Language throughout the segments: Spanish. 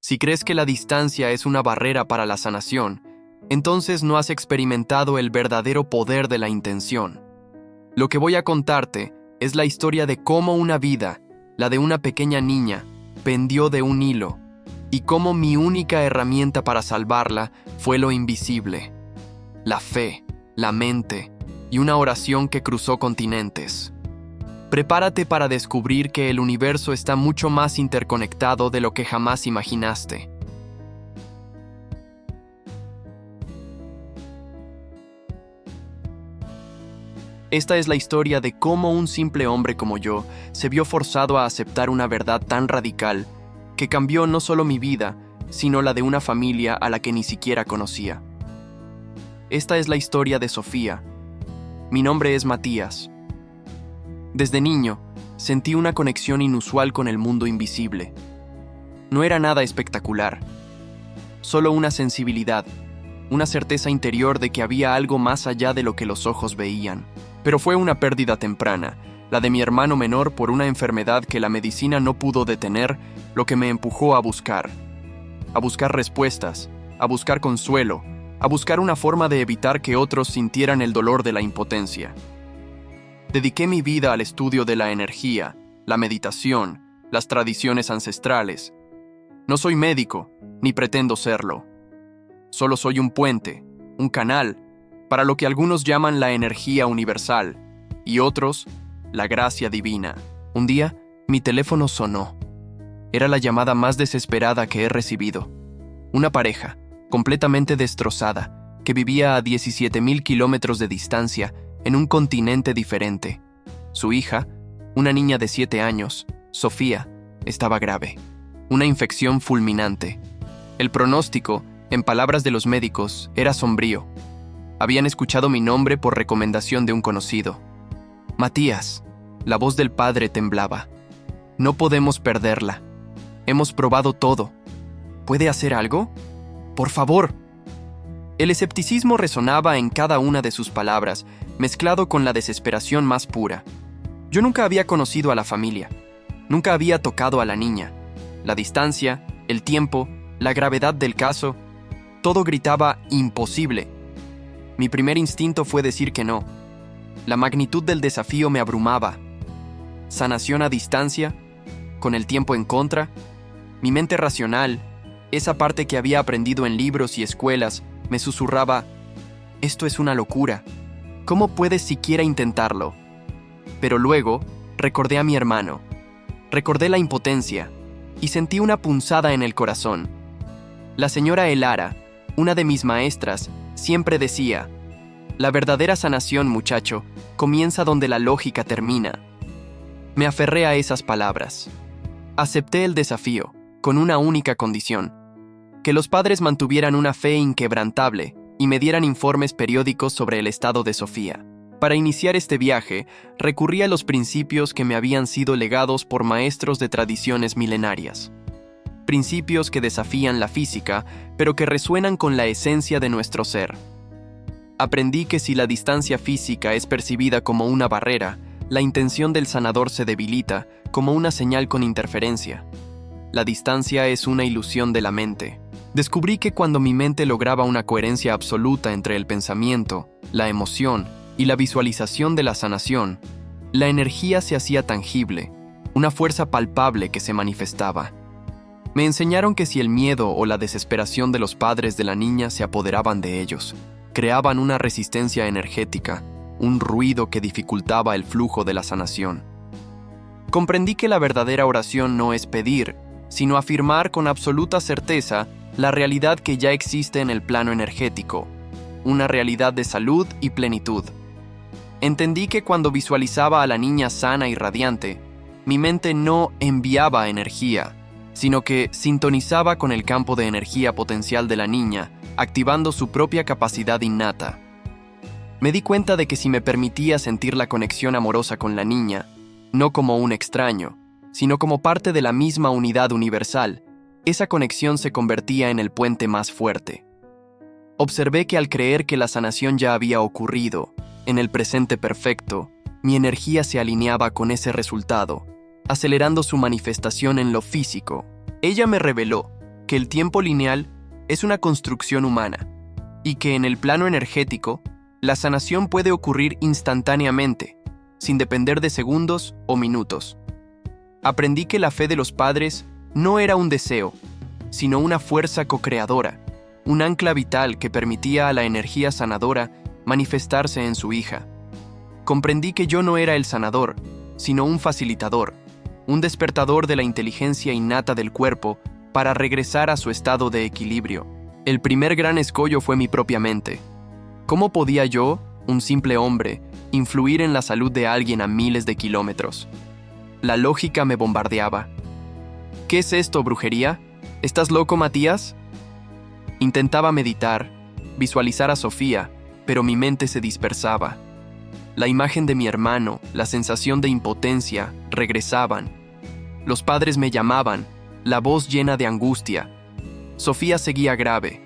Si crees que la distancia es una barrera para la sanación, entonces no has experimentado el verdadero poder de la intención. Lo que voy a contarte es la historia de cómo una vida, la de una pequeña niña, pendió de un hilo, y cómo mi única herramienta para salvarla fue lo invisible, la fe, la mente y una oración que cruzó continentes. Prepárate para descubrir que el universo está mucho más interconectado de lo que jamás imaginaste. Esta es la historia de cómo un simple hombre como yo se vio forzado a aceptar una verdad tan radical que cambió no solo mi vida, sino la de una familia a la que ni siquiera conocía. Esta es la historia de Sofía. Mi nombre es Matías. Desde niño, sentí una conexión inusual con el mundo invisible. No era nada espectacular, solo una sensibilidad, una certeza interior de que había algo más allá de lo que los ojos veían. Pero fue una pérdida temprana, la de mi hermano menor por una enfermedad que la medicina no pudo detener, lo que me empujó a buscar respuestas, a buscar consuelo, a buscar una forma de evitar que otros sintieran el dolor de la impotencia. Dediqué mi vida al estudio de la energía, la meditación, las tradiciones ancestrales. No soy médico, ni pretendo serlo. Solo soy un puente, un canal, para lo que algunos llaman la energía universal, y otros, la gracia divina. Un día, mi teléfono sonó. Era la llamada más desesperada que he recibido. Una pareja, completamente destrozada, que vivía a 17,000 kilómetros de distancia, en un continente diferente. Su hija, una niña de 7 años, Sofía, estaba grave. Una infección fulminante. El pronóstico, en palabras de los médicos, era sombrío. Habían escuchado mi nombre por recomendación de un conocido. Matías, la voz del padre temblaba. No podemos perderla. Hemos probado todo. ¿Puede hacer algo? Por favor. El escepticismo resonaba en cada una de sus palabras, mezclado con la desesperación más pura. Yo nunca había conocido a la familia. Nunca había tocado a la niña. La distancia, el tiempo, la gravedad del caso, todo gritaba imposible. Mi primer instinto fue decir que no. La magnitud del desafío me abrumaba. Sanación a distancia, con el tiempo en contra. Mi mente racional, esa parte que había aprendido en libros y escuelas, me susurraba: esto es una locura. ¿Cómo puedes siquiera intentarlo? Pero luego, recordé a mi hermano. Recordé la impotencia y sentí una punzada en el corazón. La señora Elara, una de mis maestras, siempre decía: la verdadera sanación, muchacho, comienza donde la lógica termina. Me aferré a esas palabras. Acepté el desafío, con una única condición: que los padres mantuvieran una fe inquebrantable y me dieran informes periódicos sobre el estado de Sofía. Para iniciar este viaje, recurrí a los principios que me habían sido legados por maestros de tradiciones milenarias. Principios que desafían la física, pero que resuenan con la esencia de nuestro ser. Aprendí que si la distancia física es percibida como una barrera, la intención del sanador se debilita como una señal con interferencia. La distancia es una ilusión de la mente. Descubrí que cuando mi mente lograba una coherencia absoluta entre el pensamiento, la emoción y la visualización de la sanación, la energía se hacía tangible, una fuerza palpable que se manifestaba. Me enseñaron que si el miedo o la desesperación de los padres de la niña se apoderaban de ellos, creaban una resistencia energética, un ruido que dificultaba el flujo de la sanación. Comprendí que la verdadera oración no es pedir, sino afirmar con absoluta certeza la realidad que ya existe en el plano energético, una realidad de salud y plenitud. Entendí que cuando visualizaba a la niña sana y radiante, mi mente no enviaba energía, sino que sintonizaba con el campo de energía potencial de la niña, activando su propia capacidad innata. Me di cuenta de que si me permitía sentir la conexión amorosa con la niña, no como un extraño, sino como parte de la misma unidad universal, esa conexión se convertía en el puente más fuerte. Observé que al creer que la sanación ya había ocurrido, en el presente perfecto, mi energía se alineaba con ese resultado, acelerando su manifestación en lo físico. Ella me reveló: que el tiempo lineal es una construcción humana y que en el plano energético, la sanación puede ocurrir instantáneamente, sin depender de segundos o minutos. Aprendí que la fe de los padres no era un deseo, sino una fuerza co-creadora, un ancla vital que permitía a la energía sanadora manifestarse en su hija. Comprendí que yo no era el sanador, sino un facilitador, un despertador de la inteligencia innata del cuerpo para regresar a su estado de equilibrio. El primer gran escollo fue mi propia mente. ¿Cómo podía yo, un simple hombre, influir en la salud de alguien a miles de kilómetros? La lógica me bombardeaba. ¿Qué es esto, brujería? ¿Estás loco, Matías? Intentaba meditar, visualizar a Sofía, pero mi mente se dispersaba. La imagen de mi hermano, la sensación de impotencia, regresaban. Los padres me llamaban, la voz llena de angustia. Sofía seguía grave.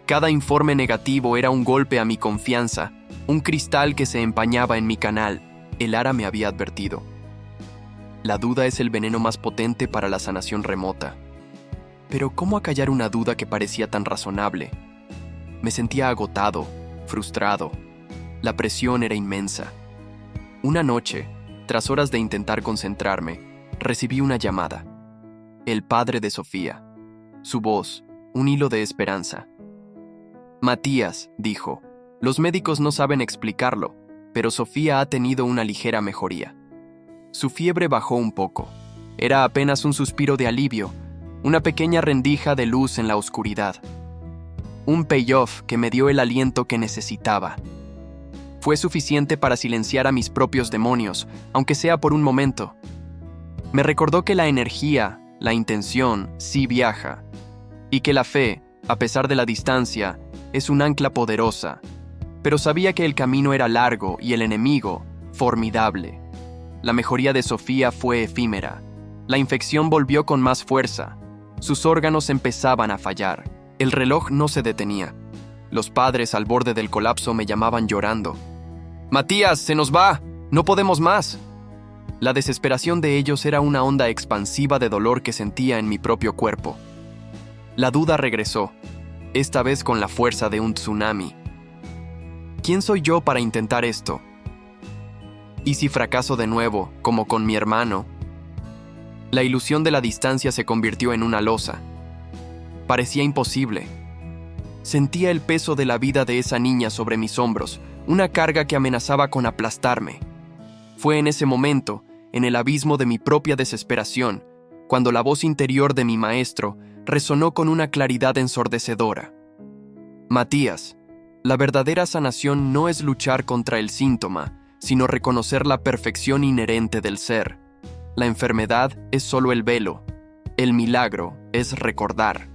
Cada informe negativo era un golpe a mi confianza, un cristal que se empañaba en mi canal. El Ara me había advertido. La duda es el veneno más potente para la sanación remota. Pero ¿cómo acallar una duda que parecía tan razonable? Me sentía agotado, frustrado. La presión era inmensa. Una noche, tras horas de intentar concentrarme, recibí una llamada. El padre de Sofía. Su voz, un hilo de esperanza. Matías, dijo, los médicos no saben explicarlo, pero Sofía ha tenido una ligera mejoría. Su fiebre bajó un poco. Era apenas un suspiro de alivio, una pequeña rendija de luz en la oscuridad. Un payoff que me dio el aliento que necesitaba. Fue suficiente para silenciar a mis propios demonios, aunque sea por un momento. Me recordó que la energía, la intención, sí viaja, y que la fe, a pesar de la distancia, es un ancla poderosa, pero sabía que el camino era largo y el enemigo, formidable. La mejoría de Sofía fue efímera. La infección volvió con más fuerza. Sus órganos empezaban a fallar. El reloj no se detenía. Los padres al borde del colapso me llamaban llorando. «Matías, se nos va. No podemos más». La desesperación de ellos era una onda expansiva de dolor que sentía en mi propio cuerpo. La duda regresó, esta vez con la fuerza de un tsunami. ¿Quién soy yo para intentar esto? ¿Y si fracaso de nuevo, como con mi hermano? La ilusión de la distancia se convirtió en una losa. Parecía imposible. Sentía el peso de la vida de esa niña sobre mis hombros, una carga que amenazaba con aplastarme. Fue en ese momento, en el abismo de mi propia desesperación, cuando la voz interior de mi maestro resonó con una claridad ensordecedora. Matías, la verdadera sanación no es luchar contra el síntoma, sino reconocer la perfección inherente del ser. La enfermedad es solo el velo. El milagro es recordar.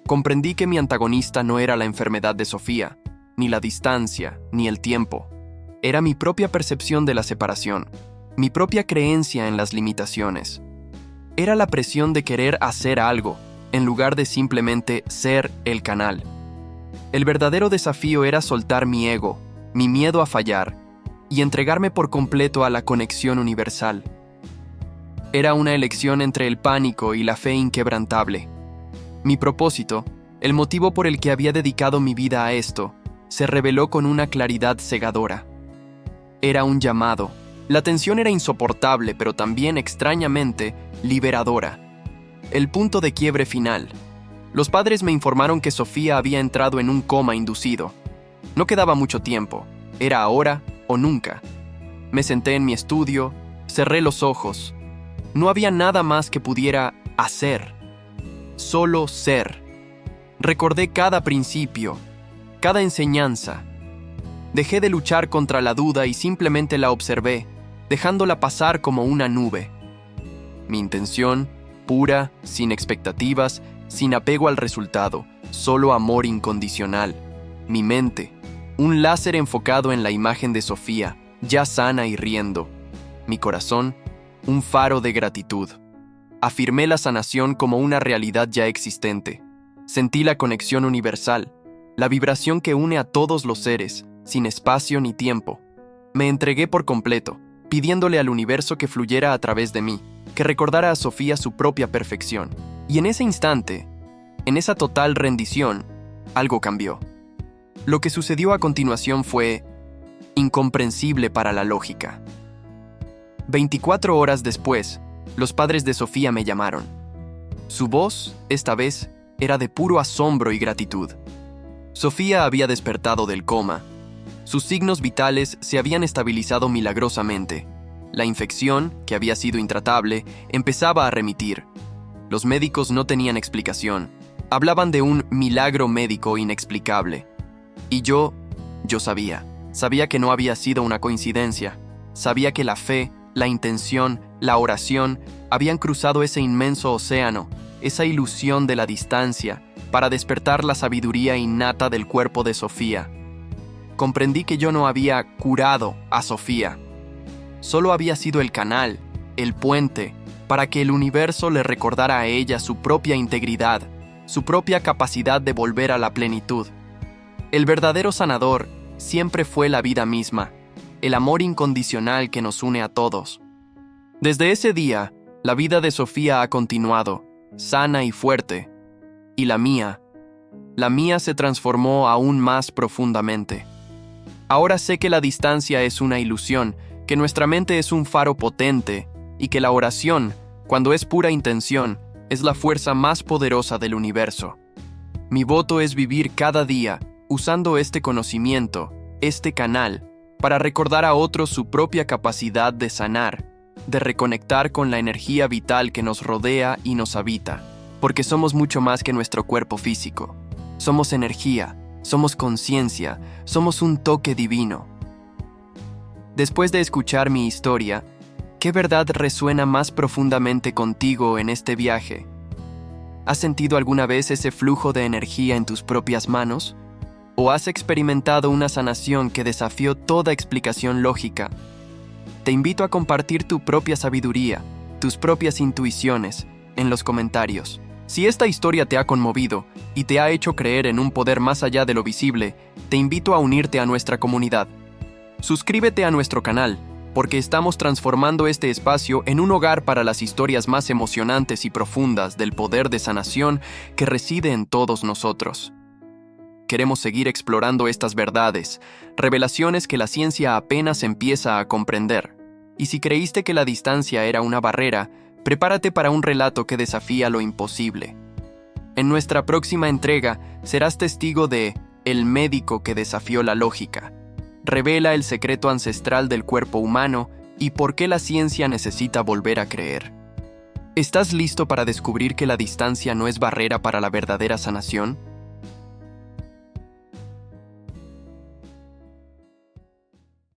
Comprendí que mi antagonista no era la enfermedad de Sofía, ni la distancia, ni el tiempo. Era mi propia percepción de la separación, mi propia creencia en las limitaciones. Era la presión de querer hacer algo, en lugar de simplemente ser el canal. El verdadero desafío era soltar mi ego, mi miedo a fallar, y entregarme por completo a la conexión universal. Era una elección entre el pánico y la fe inquebrantable. Mi propósito, el motivo por el que había dedicado mi vida a esto, se reveló con una claridad cegadora. Era un llamado. La tensión era insoportable, pero también, extrañamente, liberadora. El punto de quiebre final. Los padres me informaron que Sofía había entrado en un coma inducido. No quedaba mucho tiempo. Era ahora o nunca. Me senté en mi estudio, cerré los ojos. No había nada más que pudiera hacer. Solo ser. Recordé cada principio, cada enseñanza. Dejé de luchar contra la duda y simplemente la observé, dejándola pasar como una nube. Mi intención, pura, sin expectativas, sin apego al resultado, solo amor incondicional. Mi mente, un láser enfocado en la imagen de Sofía, ya sana y riendo. Mi corazón, un faro de gratitud. Afirmé la sanación como una realidad ya existente. Sentí la conexión universal, la vibración que une a todos los seres, sin espacio ni tiempo. Me entregué por completo, pidiéndole al universo que fluyera a través de mí, que recordara a Sofía su propia perfección. Y en ese instante, En esa total rendición, algo cambió. Lo que sucedió a continuación fue incomprensible para la lógica. 24 horas después, los padres de Sofía me llamaron. Su voz, esta vez, era de puro asombro y gratitud. Sofía había despertado del coma. Sus signos vitales se habían estabilizado milagrosamente. La infección, que había sido intratable, empezaba a remitir. Los médicos no tenían explicación. Hablaban de un milagro médico inexplicable. Y yo sabía. Sabía que no había sido una coincidencia. Sabía que la fe, la intención, la oración habían cruzado ese inmenso océano, esa ilusión de la distancia, para despertar la sabiduría innata del cuerpo de Sofía. Comprendí que yo no había curado a Sofía. Solo había sido el canal, el puente, para que el universo le recordara a ella su propia integridad, su propia capacidad de volver a la plenitud. El verdadero sanador siempre fue la vida misma, el amor incondicional que nos une a todos. Desde ese día, la vida de Sofía ha continuado, sana y fuerte, y la mía se transformó aún más profundamente. Ahora sé que la distancia es una ilusión, que nuestra mente es un faro potente, y que la oración, cuando es pura intención, es la fuerza más poderosa del universo. Mi voto es vivir cada día usando este conocimiento, este canal, para recordar a otros su propia capacidad de sanar, de reconectar con la energía vital que nos rodea y nos habita, porque somos mucho más que nuestro cuerpo físico. Somos energía, somos conciencia, somos un toque divino. Después de escuchar mi historia, ¿qué verdad resuena más profundamente contigo en este viaje? ¿Has sentido alguna vez ese flujo de energía en tus propias manos? ¿O has experimentado una sanación que desafió toda explicación lógica? Te invito a compartir tu propia sabiduría, tus propias intuiciones, en los comentarios. Si esta historia te ha conmovido y te ha hecho creer en un poder más allá de lo visible, te invito a unirte a nuestra comunidad. Suscríbete a nuestro canal, porque estamos transformando este espacio en un hogar para las historias más emocionantes y profundas del poder de sanación que reside en todos nosotros. Queremos seguir explorando estas verdades, revelaciones que la ciencia apenas empieza a comprender. Y si creíste que la distancia era una barrera, prepárate para un relato que desafía lo imposible. En nuestra próxima entrega serás testigo de El médico que desafió la lógica. Revela el secreto ancestral del cuerpo humano y por qué la ciencia necesita volver a creer. ¿Estás listo para descubrir que la distancia no es barrera para la verdadera sanación?